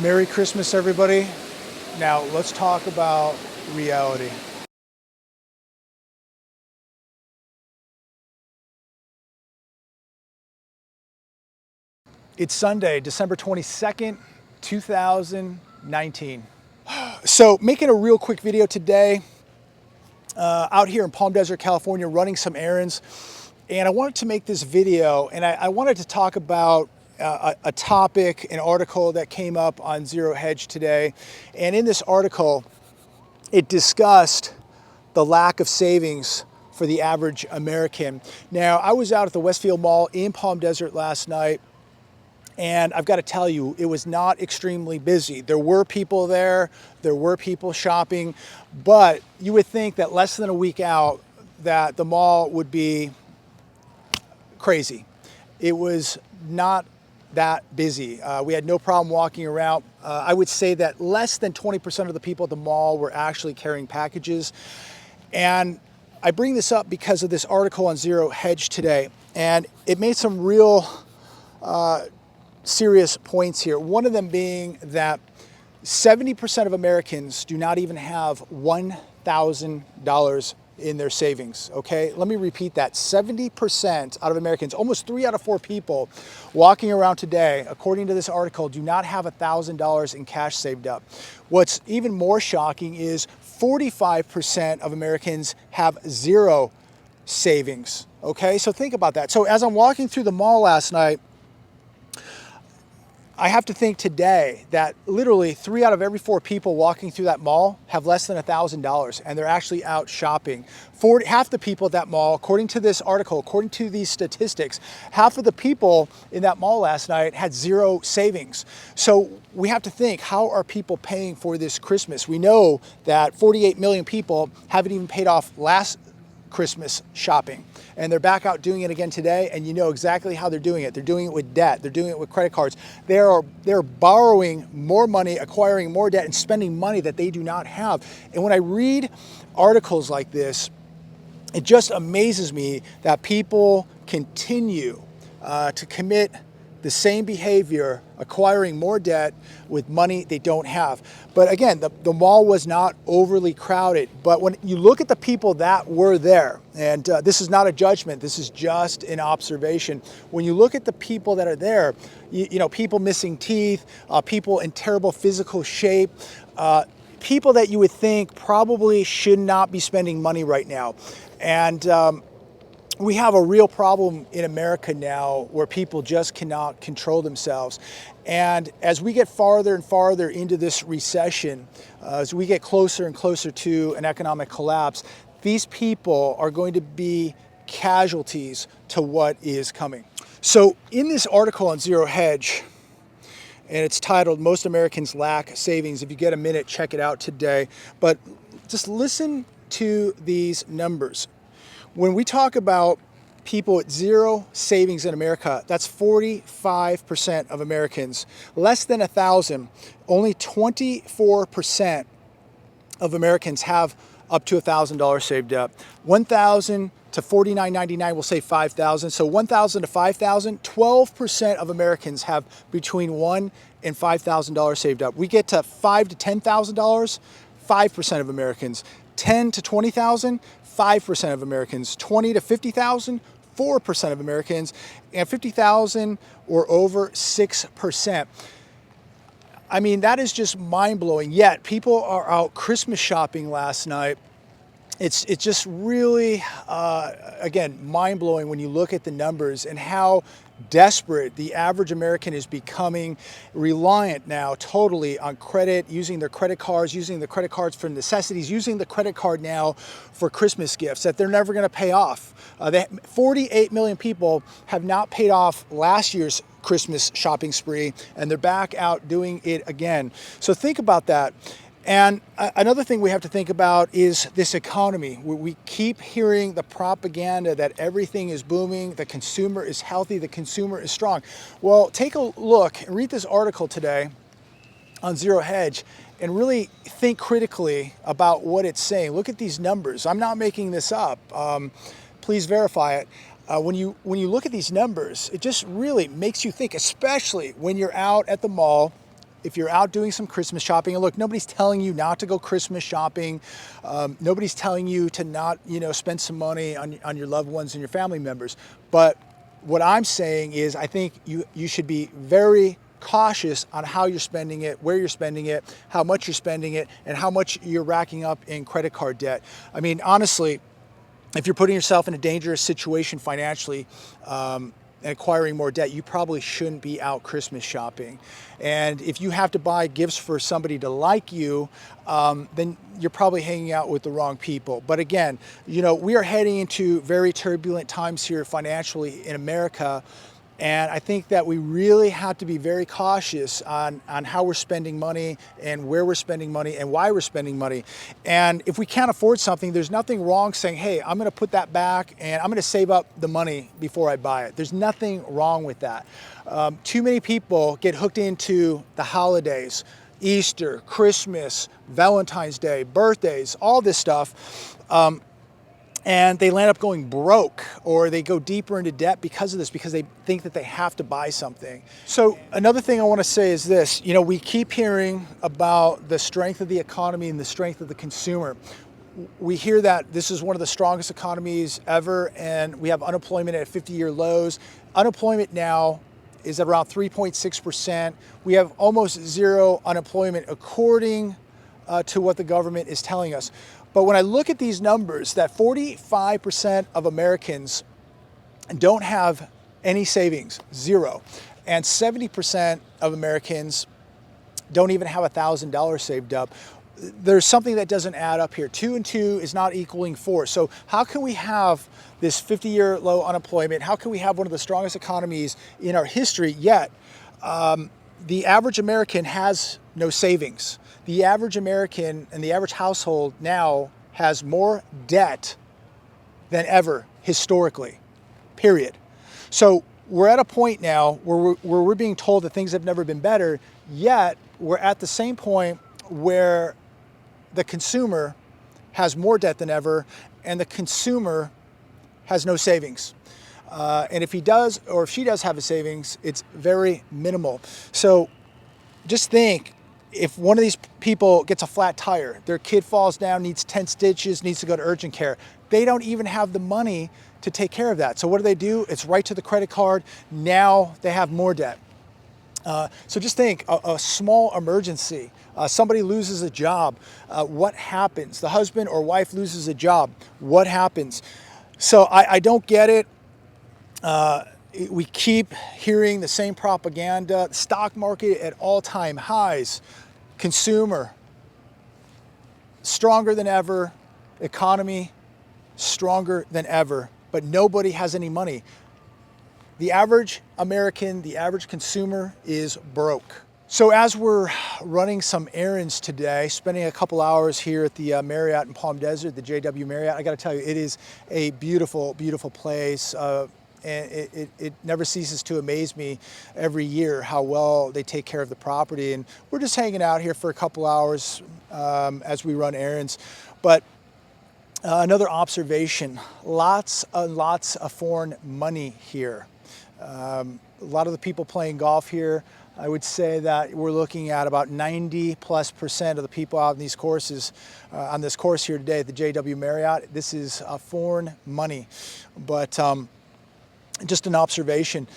Merry Christmas, everybody. Now, let's talk about reality. It's Sunday, December 22nd, 2019. So, making a real quick video today, out here in Palm Desert, California, running some errands. And I wanted to make this video, and I wanted to talk about a topic, an article that came up on Zero Hedge today. And in this article, it discussed the lack of savings for the average American. Now, I was out at the Westfield Mall in Palm Desert last night, and I've got to tell you, it was not extremely busy. There were people there were people shopping, but you would think that less than a week out, that the mall would be crazy. It was not that busy. We had no problem walking around. I would say that less than 20% of the people at the mall were actually carrying packages. And I bring this up because of this article on Zero Hedge today, and it made some real serious points here. One of them being that 70% of Americans do not even have $1,000 in their savings, okay? Let me repeat that. 70% out of Americans, almost 3 out of 4 people walking around today, according to this article, do not have $1,000 in cash saved up. What's even more shocking is 45% of Americans have zero savings, okay? So think about that. So as I'm walking through the mall last night, I have to think today that literally 3 out of every 4 people walking through that mall have less than $1,000, and they're actually out shopping. Half the people at that mall, according to this article, according to these statistics, half of the people in that mall last night had zero savings. So we have to think, how are people paying for this Christmas? We know that 48 million people haven't even paid off last Christmas shopping, and they're back out doing it again today, and you know exactly how they're doing it. They're doing it with debt. They're doing it with credit cards. They're borrowing more money, acquiring more debt, and spending money that they do not have. And when I read articles like this, it just amazes me that people continue to commit the same behavior, acquiring more debt with money they don't have. But again, the mall was not overly crowded. But when you look at the people that were there, and this is not a judgment, this is just an observation. When you look at the people that are there, you know, people missing teeth, people in terrible physical shape, people that you would think probably should not be spending money right now. And we have a real problem in America now where people just cannot control themselves. And as we get farther and farther into this recession, as we get closer and closer to an economic collapse, these people are going to be casualties to what is coming. So in this article on Zero Hedge, and it's titled, "Most Americans Lack Savings." If you get a minute, check it out today. But just listen to these numbers. When we talk about people with zero savings in America, that's 45% of Americans. Less than 1,000, only 24% of Americans have up to $1,000 saved up. 1,000 to 49.99 will say 5,000. So 1,000 to 5,000, 12% of Americans have between $1,000 and $5,000 saved up. We get to $5,000 to $10,000, 5% of Americans. 10 to 20,000, 5% of Americans. 20 to 50,000, 4% of Americans, and 50,000 or over, 6%. I mean, that is just mind-blowing. Yet people are out Christmas shopping last night. It's just really, again, mind-blowing when you look at the numbers and how desperate the average American is becoming, reliant now totally on credit, using their credit cards, using the credit cards for necessities, using the credit card now for Christmas gifts that they're never going to pay off. 48 million people have not paid off last year's Christmas shopping spree, and they're back out doing it again. So think about that. And another thing we have to think about is this economy. We keep hearing the propaganda that everything is booming, the consumer is healthy, the consumer is strong. Well, take a look and read this article today on Zero Hedge and really think critically about what it's saying. Look at these numbers. I'm not making this up. Please verify it. When you look at these numbers, it just really makes you think, especially when you're out at the mall if you're out doing some Christmas shopping, and look, nobody's telling you not to go Christmas shopping. Nobody's telling you to not, spend some money on your loved ones and your family members. But what I'm saying is I think you should be very cautious on how you're spending it, where you're spending it, how much you're spending it, and how much you're racking up in credit card debt. I mean, honestly, if you're putting yourself in a dangerous situation financially, and acquiring more debt, you probably shouldn't be out Christmas shopping. And if you have to buy gifts for somebody to like you, then you're probably hanging out with the wrong people. But again, we are heading into very turbulent times here financially in America. And I think that we really have to be very cautious on how we're spending money and where we're spending money and why we're spending money. And if we can't afford something, there's nothing wrong saying, hey, I'm gonna put that back and I'm gonna save up the money before I buy it. There's nothing wrong with that. Too many people get hooked into the holidays, Easter, Christmas, Valentine's Day, birthdays, all this stuff. And they land up going broke, or they go deeper into debt because of this, because they think that they have to buy something. So another thing I want to say is this, we keep hearing about the strength of the economy and the strength of the consumer. We hear that this is one of the strongest economies ever, and we have unemployment at 50-year lows. Unemployment now is at around 3.6%. We have almost zero unemployment according to what the government is telling us. But when I look at these numbers, that 45% of Americans don't have any savings, zero. And 70% of Americans don't even have $1,000 saved up. There's something that doesn't add up here. 2 and 2 is not equaling 4. So how can we have this 50-year low unemployment? How can we have one of the strongest economies in our history, yet the average American has no savings? The average American and the average household now has more debt than ever historically, period. So we're at a point now where we're being told that things have never been better, yet we're at the same point where the consumer has more debt than ever and the consumer has no savings. And if he does, or if she does have a savings, it's very minimal. So just think, if one of these people gets a flat tire, their kid falls down, needs 10 stitches, needs to go to urgent care, they don't even have the money to take care of that. So what do? It's right to the credit card. Now they have more debt. So just think, a small emergency, somebody loses a job, what happens? The husband or wife loses a job, what happens? So I don't get it. We keep hearing the same propaganda. Stock market at all-time highs. Consumer stronger than ever. Economy stronger than ever. But nobody has any money. The average American, the average consumer is broke. So as we're running some errands today, spending a couple hours here at the Marriott in Palm Desert, the JW Marriott, I got to tell you, it is a beautiful, beautiful place. And it never ceases to amaze me every year how well they take care of the property. And we're just hanging out here for a couple hours as we run errands. But another observation, lots and lots of foreign money here. A lot of the people playing golf here, I would say that we're looking at about 90+% of the people out in these courses, on this course here today at the JW Marriott. This is foreign money. But just an observation.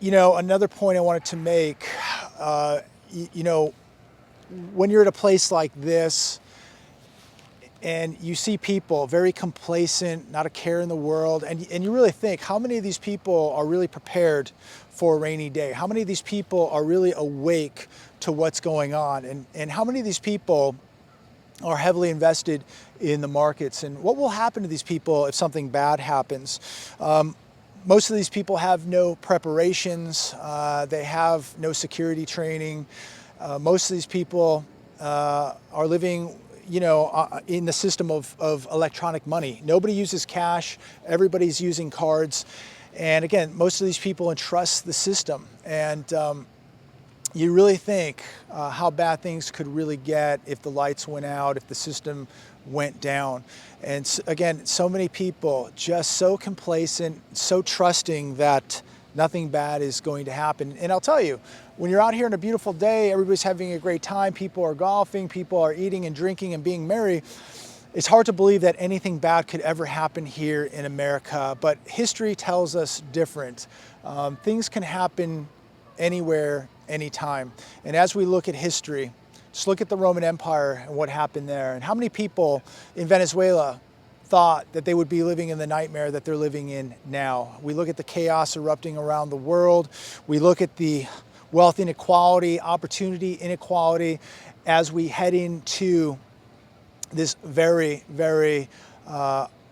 Another point I wanted to make, when you're at a place like this and you see people very complacent, not a care in the world, and you really think, how many of these people are really prepared for a rainy day? How many of these people are really awake to what's going on? And how many of these people are heavily invested in the markets? And what will happen to these people if something bad happens? Most of these people have no preparations. They have no security training. Most of these people are living, in the system of electronic money. Nobody uses cash. Everybody's using cards. And again, most of these people entrust the system. And you really think how bad things could really get if the lights went out, if the system went down. And again, so many people just so complacent, so trusting that nothing bad is going to happen. And I'll tell you, when you're out here on a beautiful day, everybody's having a great time, people are golfing, people are eating and drinking and being merry, it's hard to believe that anything bad could ever happen here in America, but history tells us different. Things can happen anywhere, anytime. And as we look at history, just look at the Roman Empire and what happened there. And how many people in Venezuela thought that they would be living in the nightmare that they're living in now? We look at the chaos erupting around the world. We look at the wealth inequality, opportunity inequality as we head into this very, very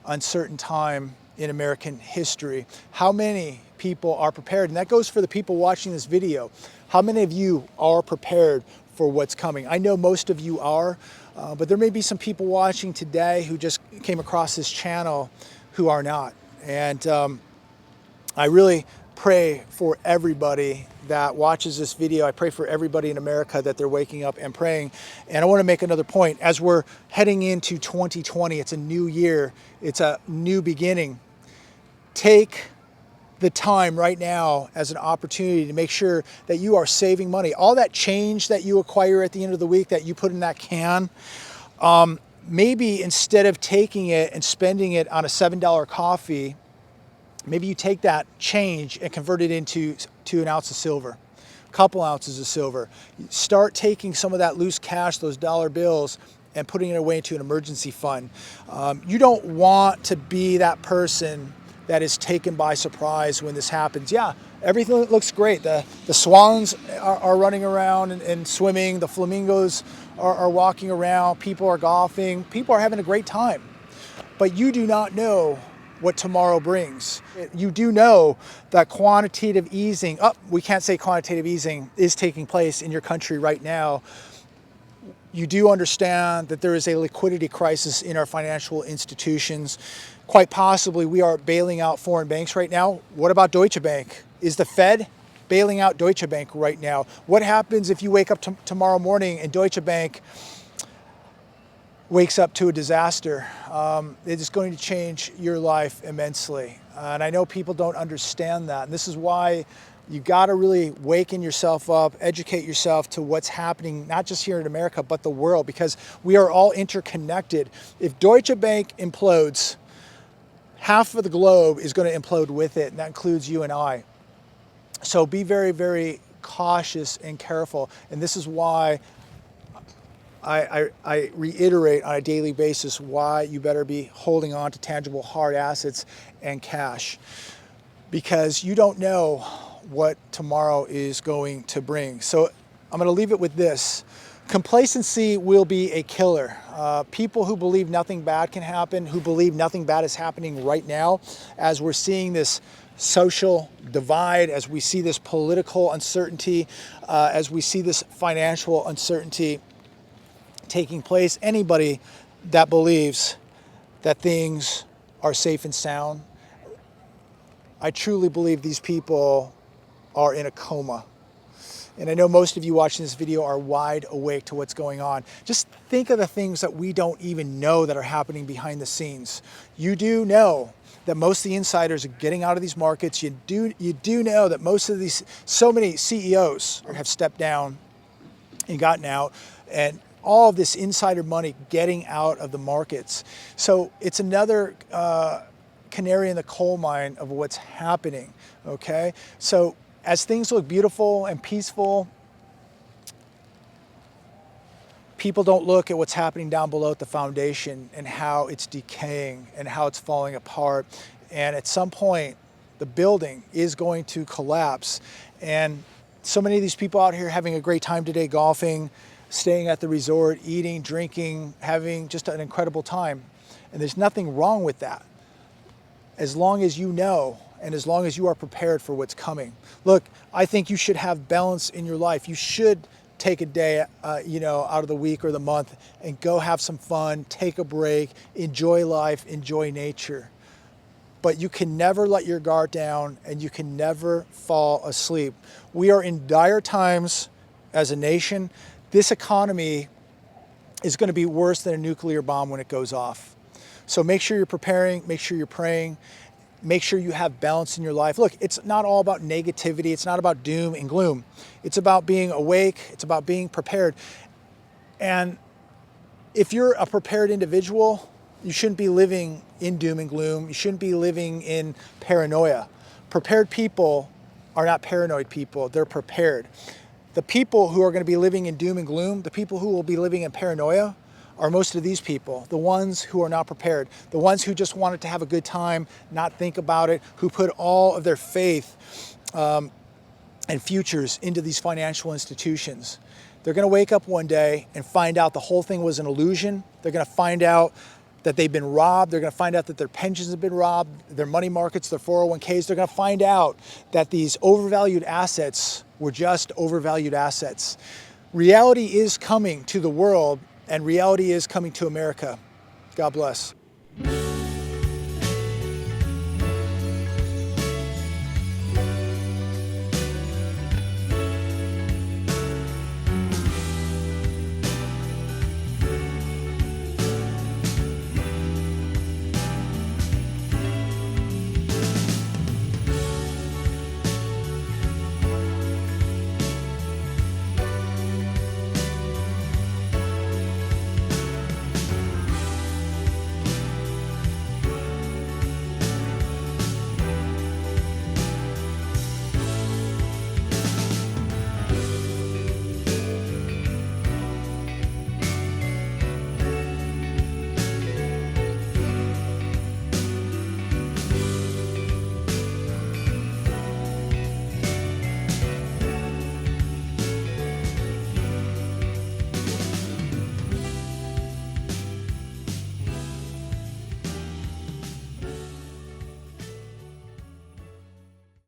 uncertain time in American history. How many people are prepared? And that goes for the people watching this video. How many of you are prepared for what's coming? I know most of you are, but there may be some people watching today who just came across this channel who are not. And I really pray for everybody that watches this video. I pray for everybody in America that they're waking up and praying. And I want to make another point. As we're heading into 2020, it's a new year, it's a new beginning. Take the time right now as an opportunity to make sure that you are saving money. All that change that you acquire at the end of the week that you put in that can, maybe instead of taking it and spending it on a $7 coffee, maybe you take that change and convert it into an ounce of silver, a couple ounces of silver. Start taking some of that loose cash, those dollar bills, and putting it away into an emergency fund. You don't want to be that person that is taken by surprise when this happens. Yeah, everything looks great. The swans are running around and swimming. The flamingos are walking around. People are golfing. People are having a great time. But you do not know what tomorrow brings. You do know that quantitative easing, we can't say quantitative easing is taking place in your country right now. You do understand that there is a liquidity crisis in our financial institutions. Quite possibly we are bailing out foreign banks right now. What about Deutsche Bank? Is the Fed bailing out Deutsche Bank right now? What happens if you wake up tomorrow morning and Deutsche Bank wakes up to a disaster? It is going to change your life immensely. And I know people don't understand that. And this is why you got to really waken yourself up, educate yourself to what's happening, not just here in America, but the world, because we are all interconnected. If Deutsche Bank implodes, half of the globe is going to implode with it, and that includes you and I. So be very, very cautious and careful. And this is why I reiterate on a daily basis why you better be holding on to tangible hard assets and cash, because you don't know what tomorrow is going to bring. So I'm going to leave it with this. Complacency will be a killer. People who believe nothing bad can happen, who believe nothing bad is happening right now, as we're seeing this social divide, as we see this political uncertainty, as we see this financial uncertainty taking place, anybody that believes that things are safe and sound, I truly believe these people are in a coma. And I know most of you watching this video are wide awake to what's going on. Just think of the things that we don't even know that are happening behind the scenes. You do know that most of the insiders are getting out of these markets. You do know that most of these, so many CEOs have stepped down and gotten out, and all of this insider money getting out of the markets. So it's another canary in the coal mine of what's happening, okay? So as things look beautiful and peaceful, people don't look at what's happening down below at the foundation and how it's decaying and how it's falling apart. And at some point, the building is going to collapse. And so many of these people out here having a great time today golfing, staying at the resort, eating, drinking, having just an incredible time. And there's nothing wrong with that, as long as you know and as long as you are prepared for what's coming. Look, I think you should have balance in your life. You should take a day out of the week or the month and go have some fun, take a break, enjoy life, enjoy nature. But you can never let your guard down, and you can never fall asleep. We are in dire times as a nation. This economy is going to be worse than a nuclear bomb when it goes off. So make sure you're preparing, make sure you're praying. make sure you have balance in your life. Look, it's not all about negativity. It's not about doom and gloom. It's about being awake. It's about being prepared. And if you're a prepared individual, you shouldn't be living in doom and gloom. You shouldn't be living in paranoia. Prepared people are not paranoid people. They're prepared. The people who are going to be living in doom and gloom, the people who will be living in paranoia, are most of these people, the ones who are not prepared, the ones who just wanted to have a good time, not think about it, who put all of their faith and futures into these financial institutions. They're going to wake up one day and find out the whole thing was an illusion. They're going to find out that they've been robbed. They're going to find out that their pensions have been robbed, their money markets, their 401ks. They're going to find out that these overvalued assets were just overvalued assets. Reality is coming to the world, and reality is coming to America. God bless.